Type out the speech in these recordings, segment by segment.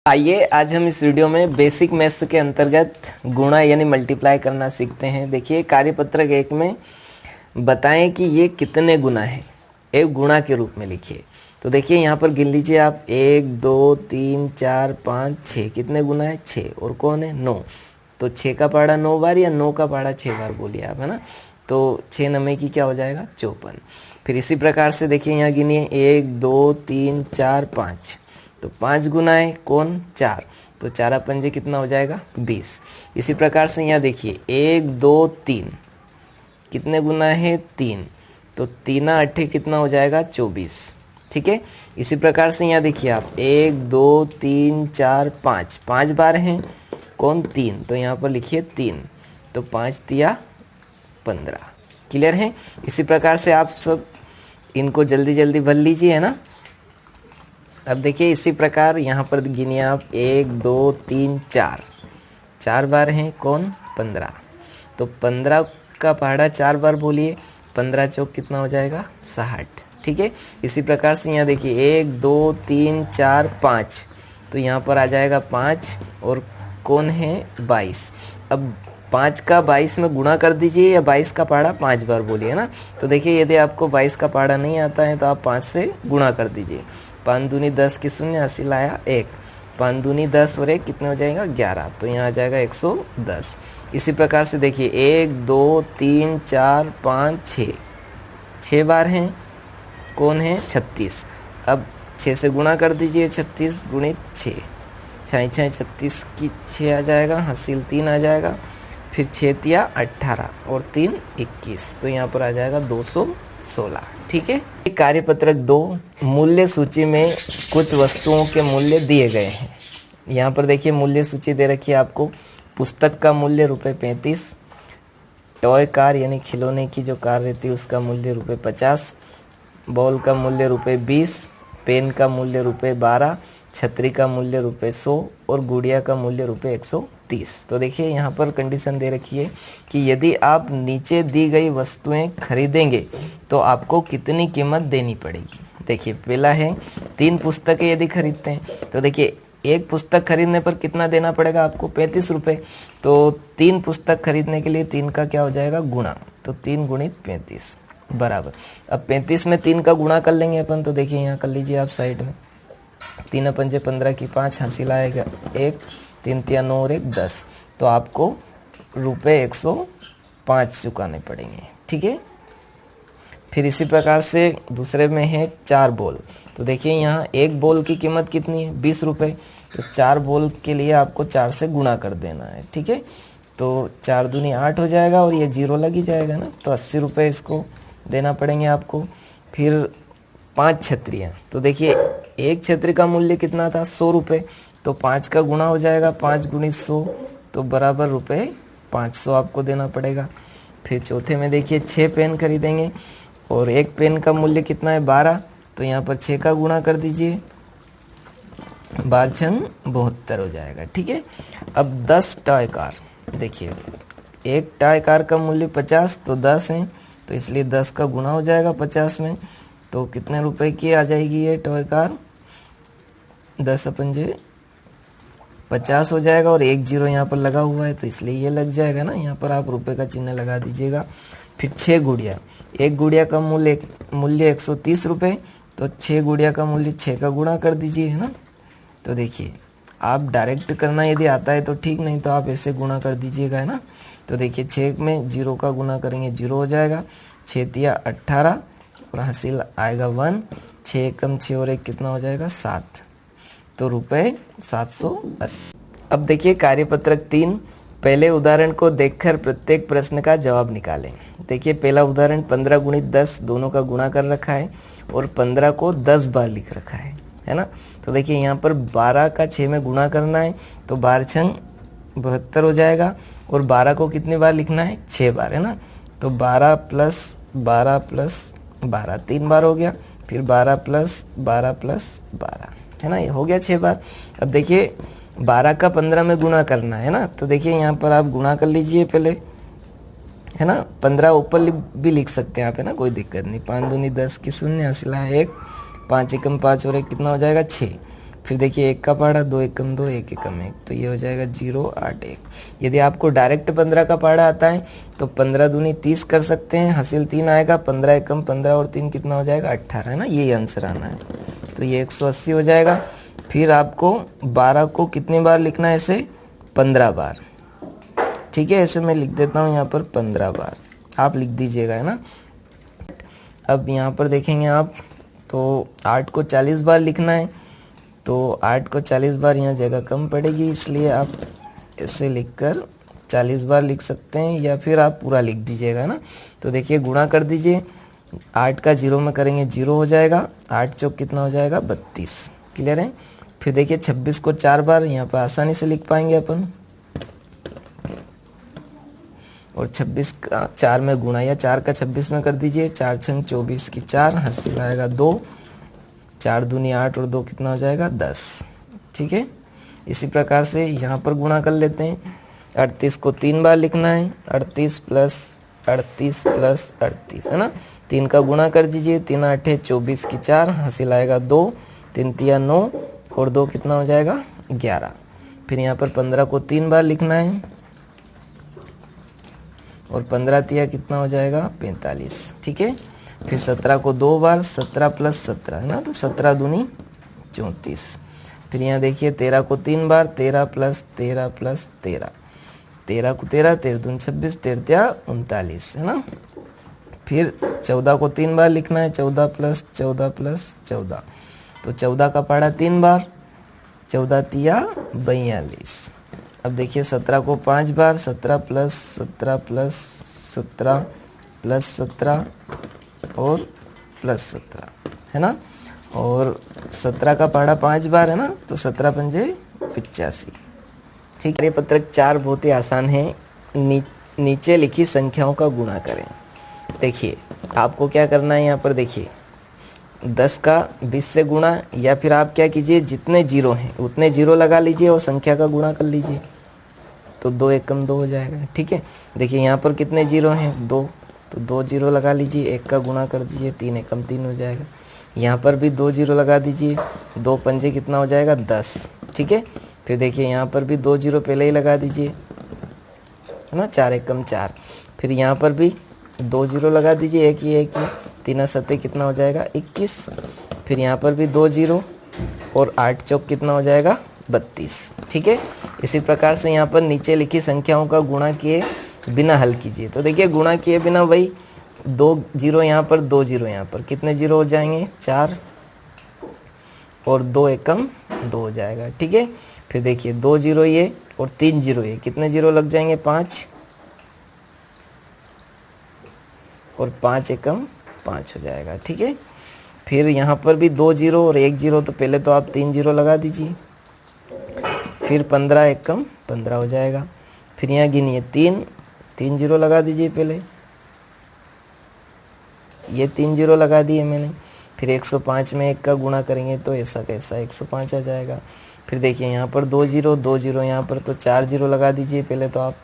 आइए आज हम इस वीडियो में बेसिक मैथ्स के अंतर्गत गुणा यानी मल्टीप्लाई करना सीखते हैं। देखिए कार्यपत्रक 1 में बताएं कि ये कितने गुना है, एक गुणा के रूप में लिखिए। तो देखिए यहाँ पर गिन लीजिए आप 1 2 3 4 5 6 कितने गुना है 6 और कौन है 9। तो 6 का पहाड़ा 9 बार या 9 का पहाड़ा 6 बार बोलिए आप, है ना। तो 6 9 की क्या हो जाएगा 54। फिर इसी प्रकार से देखिए यहाँ गिनिए 1 2 3 4 5, तो 5 गुना है कौन 4, तो 4 पंजे कितना हो जाएगा 20। इसी प्रकार से यहाँ देखिए 1 2 3 कितने गुना है 3, तो 3 8 कितना हो जाएगा 24। ठीक है। इसी प्रकार से यहाँ देखिए आप 1 2 3 4 5, 5 बार हैं कौन 3, तो यहाँ पर लिखिए 3, तो 5 तिया 15। क्लियर है। इसी प्रकार से आप सब इनको जल्दी जल्दी भर लीजिए, है ना। अब देखिए इसी प्रकार यहाँ पर गिनिए आप 1 2 3 4, 4 बार हैं कौन 15, तो 15 का पहाड़ा 4 बार बोलिए, 15 चौक कितना हो जाएगा 60। ठीक है। इसी प्रकार से यहाँ देखिए 1 2 3 4 5, तो यहाँ पर आ जाएगा 5 और कौन है 22। अब 5 का 22 में गुणा कर दीजिए या 22 का पहाड़ा 5 बार बोलिए ना। तो देखिए यदि आपको 22 का पहाड़ा नहीं आता है तो आप 5 से गुणा कर दीजिए। 5 दूनी 10 की शून्य, हासिल आया 1, 5 दूनी 10 और 1 कितने हो जाएगा 11, तो यहाँ आ जाएगा 110। इसी प्रकार से देखिए 1 2 3 4 5 6, 6 बार हैं कौन है 36। अब 6 से गुणा कर दीजिए, 36 गुणित 6, 6 6 36 की 6 आ जाएगा, हासिल 3 आ जाएगा, फिर 6 तिया 18 और 3 21, तो यहाँ पर आ जाएगा 216। ठीक है। कार्यपत्रक 2 मूल्य सूची में कुछ वस्तुओं के मूल्य दिए गए हैं। यहाँ पर देखिए मूल्य सूची दे रखी है आपको। पुस्तक का मूल्य ₹35, टॉय कार यानी खिलौने की जो कार रहती है उसका मूल्य ₹50, बॉल का मूल्य ₹20, पेन का मूल्य ₹12, छतरी का मूल्य ₹100 और गुड़िया का मूल्य ₹130। तो देखिए यहाँ पर कंडीशन दे रखी है कि यदि आप नीचे दी गई वस्तुएं खरीदेंगे तो आपको कितनी कीमत देनी पड़ेगी। देखिए पहला है 3 पुस्तकें यदि खरीदते हैं तो देखिए एक पुस्तक खरीदने पर कितना देना पड़ेगा आपको 35 रुपये। तो 3 पुस्तक खरीदने के लिए 3 का क्या हो जाएगा गुणा, तो 3 गुणित 35 बराबर। अब 35 में 3 का गुणा कर लेंगे अपन, तो देखिए यहाँ कर लीजिए आप साइड में, 3 पंजे 15 की 5, हासिल आएगा 1, 3 तिया 9 और 1 10, तो आपको ₹105 चुकाने पड़ेंगे। ठीक है। फिर इसी प्रकार से दूसरे में है 4 बॉल। तो देखिए यहाँ एक बॉल की कीमत कितनी है 20 रुपये, तो 4 बॉल के लिए आपको 4 से गुणा कर देना है। ठीक है। तो 4 दूनी 8 हो जाएगा और ये 0 लग ही जाएगा ना, तो 80 रुपये इसको देना पड़ेंगे आपको। फिर 5 छतरियाँ, तो देखिए एक छतरी का मूल्य कितना था 100 रुपये, तो 5 का गुणा हो जाएगा, 5 गुणित 100 तो बराबर ₹500 आपको देना पड़ेगा। फिर चौथे में देखिए 6 पेन खरीदेंगे और एक पेन का मूल्य कितना है 12, तो यहाँ पर 6 का गुणा कर दीजिए, 12 छंग 72 हो जाएगा। ठीक है। अब 10 टॉय कार, देखिए एक टॉय कार का मूल्य 50, तो 10 है, तो इसलिए 10 का गुणा हो जाएगा 50 में, तो कितने रुपए की आ जाएगी ये टॉय कार 10 पंजे 50 हो जाएगा और 1 0 यहाँ पर लगा हुआ है तो इसलिए ये लग जाएगा ना, यहाँ पर आप रुपए का चिन्ह लगा दीजिएगा। फिर 6 गुड़िया, एक गुड़िया का मूल्य 130 रुपये, तो 6 गुड़िया का मूल्य 6 का गुणा कर दीजिए, है ना। तो देखिए आप डायरेक्ट करना यदि आता है तो ठीक, नहीं तो आप ऐसे गुणा कर दीजिएगा, है ना। तो देखिए 6 में 0 का गुणा करेंगे 0 हो जाएगा, 6 तिया 18 और हासिल आएगा 1, 6 कम 6 और 1 कितना हो जाएगा 7, तो ₹780। अब देखिए कार्यपत्रक 3 पहले उदाहरण को देखकर प्रत्येक प्रश्न का जवाब निकालें। देखिए पहला उदाहरण 15 गुणित 10 दोनों का गुणा कर रखा है और 15 को 10 बार लिख रखा है ना। तो देखिए यहाँ पर 12 का 6 में गुणा करना है, तो 12 छंग 72 हो जाएगा और 12 को कितनी बार लिखना है 6 बार, है ना। तो 12 प्लस 12 प्लस 12 3 बार हो गया, फिर 12 प्लस 12 प्लस 12, है ना, ये हो गया 6 बार। अब देखिए 12 का 15 में गुणा करना है ना, तो देखिए यहाँ पर आप गुणा कर लीजिए पहले, है ना। 15 ऊपर भी लिख सकते हैं आप, है ना, कोई दिक्कत नहीं। 5 दूनी 10 की शून्य, हासिल है 1, 5 एकम 5 और 1 कितना हो जाएगा 6। फिर देखिए 1 का पहाड़ा 2 एकम 2 1 एकम 1, तो ये हो जाएगा 0 8 1। यदि आपको डायरेक्ट 15 का पहाड़ा आता है तो 15 दूनी 30 कर सकते हैं, हासिल 3 आएगा, 15 एकम 15 और 3 कितना हो जाएगा 18, है ना, ये आंसर आना है। तो ये 180 हो जाएगा। फिर आपको 12 को कितनी बार लिखना है, ऐसे 15 बार, ठीक है। ऐसे मैं लिख देता हूँ यहाँ पर 15 बार, आप लिख दीजिएगा, है ना। अब यहाँ पर देखेंगे आप, तो 8 को 40 बार लिखना है, तो 8 को 40 बार यहाँ जगह कम पड़ेगी, इसलिए आप ऐसे लिखकर 40 बार लिख सकते हैं, या फिर आप पूरा लिख दीजिएगा, है ना। तो देखिए गुणा कर दीजिए, 8 का 0 में करेंगे 0 हो जाएगा, 8 चौक कितना हो जाएगा 32, क्लियर है। फिर देखिए 26 को 4 बार यहाँ पर आसानी से लिख पाएंगे अपन, और 26 का 4 में गुणा, या 4 का 26 में कर दीजिए, 4 छंग 24 की 4, हासिल आएगा 2, 4 दूनी 8 और 2 कितना हो जाएगा 10, ठीक है। इसी प्रकार से यहाँ पर गुणा कर लेते हैं। 38 को 3 बार लिखना है, 38 प्लस 38 प्लस 38, है ना। 3 का गुणा कर दीजिए, 3 8 24 की 4, हासिल आएगा 2, 3 तिया 9 और 2 कितना हो जाएगा 11। फिर यहाँ पर 15 को 3 बार लिखना है, और 15 तिया कितना हो जाएगा 45, ठीक है। फिर 17 को 2 बार, 17 प्लस 17, है ना, तो 17 दूनी 34। फिर यहाँ देखिए 13 को 3 बार, 13 प्लस 13 प्लस 13, 13 को 13, 13 दूनी 26, 13 तिया 39, है ना। फिर 14 को 3 बार लिखना है, 14 प्लस 14 प्लस 14, तो 14 का पहाड़ा 3 बार, 14 तिया 42। अब देखिए 17 को 5 बार, 17 प्लस 17 प्लस 17 प्लस 17 और प्लस 17, है ना। और 17 का पहाड़ा 5 बार, है ना, तो 17 पंजे 85, ठीक है। पत्रक 4 बहुत ही आसान है। नीचे लिखी संख्याओं का गुणा करें। देखिए आपको क्या करना है, यहाँ पर देखिए 10 का 20 से गुणा, या फिर आप क्या कीजिए, जितने जीरो हैं उतने जीरो लगा लीजिए और संख्या का गुणा कर लीजिए, तो 2 एकम 2 हो जाएगा, ठीक है। देखिए यहाँ पर कितने जीरो हैं 2, तो 2 जीरो लगा लीजिए, 1 का गुणा कर दीजिए, 3 एकम 3 हो जाएगा। यहाँ पर भी 2 जीरो लगा दीजिए, 2 पंजे कितना हो जाएगा 10, ठीक है। फिर देखिए यहाँ पर भी 2 जीरो पहले ही लगा दीजिए, है ना, 4 एकम 4। फिर यहाँ पर भी 2 जीरो लगा दीजिए, एक ही 3 सत्ते कितना हो जाएगा 21। फिर यहाँ पर भी 2 जीरो, और 8 चौक कितना हो जाएगा 32, ठीक है। इसी प्रकार से यहाँ पर नीचे लिखी संख्याओं का गुणा किए बिना हल कीजिए। तो देखिए गुणा किए बिना वही 2 जीरो यहाँ पर, 2 जीरो यहाँ पर, कितने जीरो हो जाएंगे 4, और 2 एकम 2 हो जाएगा, ठीक है। फिर देखिए 2 जीरो ये और 3 जीरो ये, कितने जीरो लग जाएंगे 5, और 5 एकम 5 हो जाएगा, ठीक है। फिर यहाँ पर भी 2 जीरो और 1 जीरो, तो पहले तो आप 3 जीरो लगा दीजिए। फिर 15 एकम 15 हो जाएगा। फिर यहाँ गिनिए 3 जीरो लगा दीजिए पहले, ये 3 जीरो लगा दिए मैंने। फिर 105 में 1 का गुणा करेंगे तो ऐसा कैसा 105 आ जाएगा। फिर देखिए यहाँ पर 2 जीरो यहाँ पर, तो 4 जीरो लगा दीजिए पहले तो आप।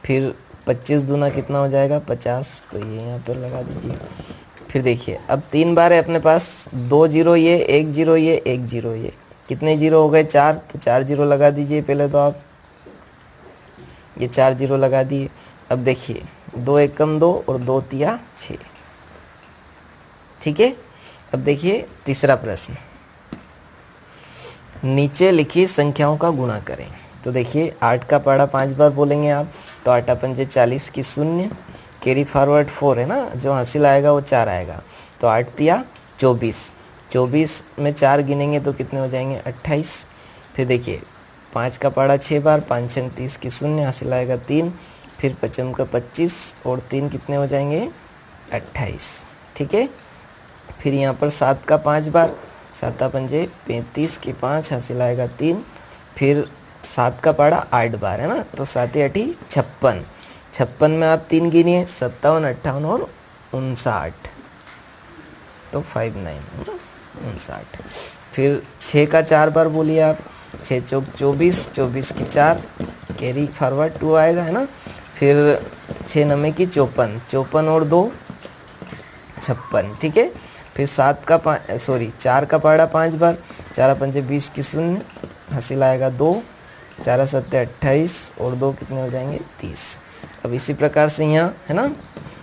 फिर 25 दूना कितना हो जाएगा 50, तो ये यहाँ पर लगा दीजिए। फिर देखिए अब 3 बार है अपने पास, 2 जीरो ये, 1 जीरो ये, 1 जीरो ये, कितने जीरो हो गए 4, तो 4 जीरो लगा दीजिए पहले तो आप, ये 4 जीरो लगा दिए। अब देखिए 2 एकम 2 और 2 तिया 6, ठीक है। अब देखिए तीसरा प्रश्न, नीचे लिखी संख्याओं का गुणा करें। तो देखिए 8 का पहाड़ा 5 बार बोलेंगे आप, तो 8 पंजे 40 की 0, कैरी फॉरवर्ड 4, है ना, जो हासिल आएगा वो 4 आएगा, तो 8 तिया 24, 24 में 4 गिनेंगे तो कितने हो जाएंगे 28। फिर देखिए 5 का पहाड़ा 6 बार, 5 छंग 30 की 0, हासिल आएगा 3, फिर 55 का 25 और 3 कितने हो जाएंगे 28, ठीक है। फिर यहाँ पर 7 का 5 बार, 7 पंजे 35 की 5, हासिल आएगा 3, फिर 7 का पहाड़ा 8 बार, है ना, तो 7 8 56, 56 में आप 3 गिनिए, 57 58 और 59, तो 59 59। फिर 6 का 4 बार बोलिए आप, 6 चौक 24, 24 की 4, कैरी फॉरवर्ड 2 आएगा, है ना। फिर 6 नमे की 54, 54 और 2 56, ठीक है। फिर 4 का पहाड़ा 5 बार, 4 पंजे 20 की शून्य, हासिल आएगा 2, 4 सत्ते 28 और 2 कितने हो जाएंगे 30। अब इसी प्रकार से यहाँ है ना,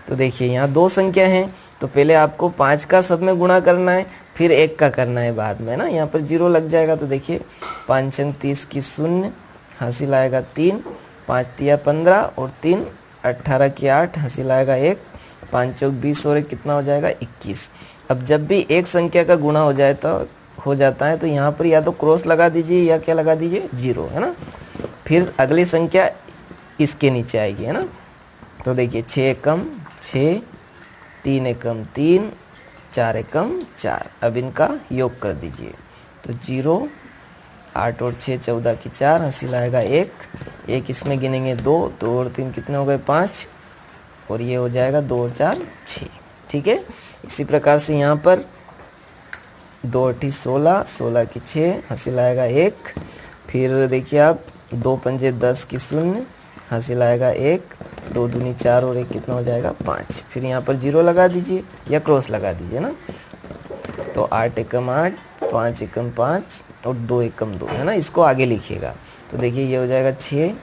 तो देखिए यहाँ 2 संख्या हैं, तो पहले आपको 5 का सब में गुणा करना है, फिर 1 का करना है बाद में, है ना। यहाँ पर 0 लग जाएगा, तो देखिए 5 छंग 30 की शून्य, हासिल आएगा 3, 5 तिया 15 और 3 18 की 8, हासिल आएगा 1, 5 चौक 20 और 1 कितना हो जाएगा 21। अब जब भी एक संख्या का गुणा हो जाता है तो यहाँ पर या तो क्रॉस लगा दीजिए या क्या लगा दीजिए 0, है ना। फिर अगली संख्या इसके नीचे आएगी, है ना। तो देखिए 6 एकम 6, 3 एकम 3, 4 एकम 4। अब इनका योग कर दीजिए, तो 0, 8 और 6 14 की 4, हासिल आएगा 1 इसमें गिनेंगे 2 और 3 कितने हो गए 5 और ये हो जाएगा 2 और 4 6। ठीक है, इसी प्रकार से यहाँ पर 2 8 16, 16 की 6, हासिल आएगा 1। फिर देखिए आप 2 पंजे 10 की शून्य, हासिल आएगा 1, 2 दूनी 4 और 1 कितना हो जाएगा 5। फिर यहाँ पर 0 लगा दीजिए या क्रॉस लगा दीजिए ना, तो 8 एकम 8, 5 एकम 5 और 2 एकम 2, है ना। इसको आगे लिखिएगा, तो देखिए ये हो जाएगा 6,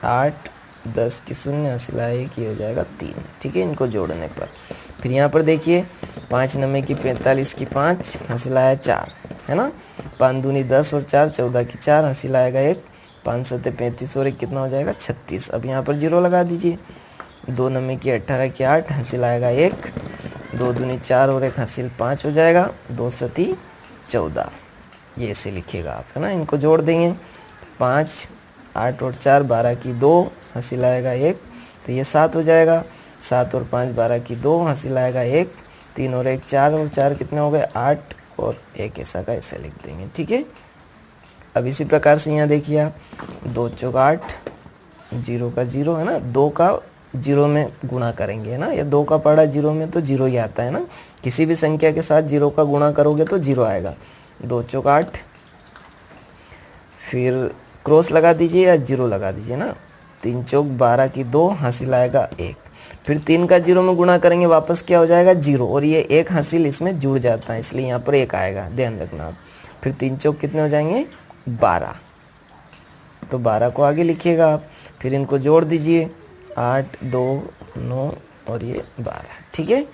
8, 10 की शून्य, हासिल आएगा कि ये हो जाएगा 3। ठीक है, इनको जोड़ने पर फिर यहाँ पर देखिए 5 नम्बे की 45 की 5, हासिल आया 4, है ना। 5 दूनी 10 और 4 14 की 4, हासिल आएगा 1, 5 सत्ते 35 और 1 कितना हो जाएगा 36। अब यहाँ पर 0 लगा दीजिए। 2 नम्बे की 18 की 8, हासिल आएगा 1, 2 दूनी 4 और 1 हासिल 5 हो जाएगा, 2 सती 14। ये ऐसे लिखिएगा आप, है ना। इनको जोड़ देंगे, 5 8 और 4 12 की 2, हासिल आएगा 1, तो ये 7 हो जाएगा। 7 और 5 12 की 2, हासिल आएगा 1, 3 और 1 4 और 4 कितने हो गए 8 और 1 ऐसा का ऐसे लिख देंगे। ठीक है, अब इसी प्रकार से यहाँ देखिए आप 2 चौक 8, 0 का 0, है ना। 2 का 0 में गुणा करेंगे, है ना, या 2 का पड़ा 0 में तो 0 ही आता है ना। किसी भी संख्या के साथ 0 का गुणा करोगे तो 0 आएगा। 2 चौक 8, फिर क्रॉस लगा दीजिए या 0 लगा दीजिए ना। 3 चौक 12 की 2, हासिल आएगा 1। फिर 3 का 0 में गुणा करेंगे, वापस क्या हो जाएगा 0, और ये 1 हासिल इसमें जुड़ जाता है, इसलिए यहाँ पर 1 आएगा, ध्यान रखना आप। फिर 3 चौक कितने हो जाएंगे 12, तो 12 को आगे लिखिएगा आप। फिर इनको जोड़ दीजिए, 8 2 9 और ये 12। ठीक है,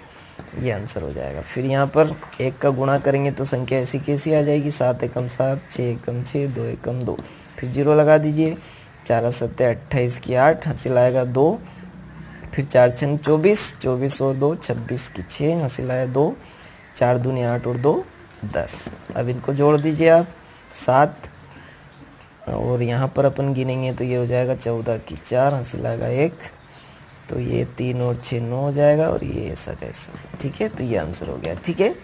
ये आंसर हो जाएगा। फिर यहाँ पर 1 का गुणा करेंगे तो संख्या ऐसी कैसी आ जाएगी, 7 एकम 7, 6 एकम 6, 2 एकम 2। फिर 0 लगा दीजिए, 4 सत्ते 28 की 8, हासिल आएगा 2। फिर 4 छंग 24, 24 और 2 26 की 6, हासिल आया 2, 4 दूनी 8 और 2 10। अब इनको जोड़ दीजिए आप, 7 और यहाँ पर अपन गिनेंगे तो ये हो जाएगा 14 की 4, हासिल आएगा 1, तो ये 3 और 6 9 हो जाएगा और ये ऐसा कैसा। ठीक है, तो ये आंसर हो गया। ठीक है,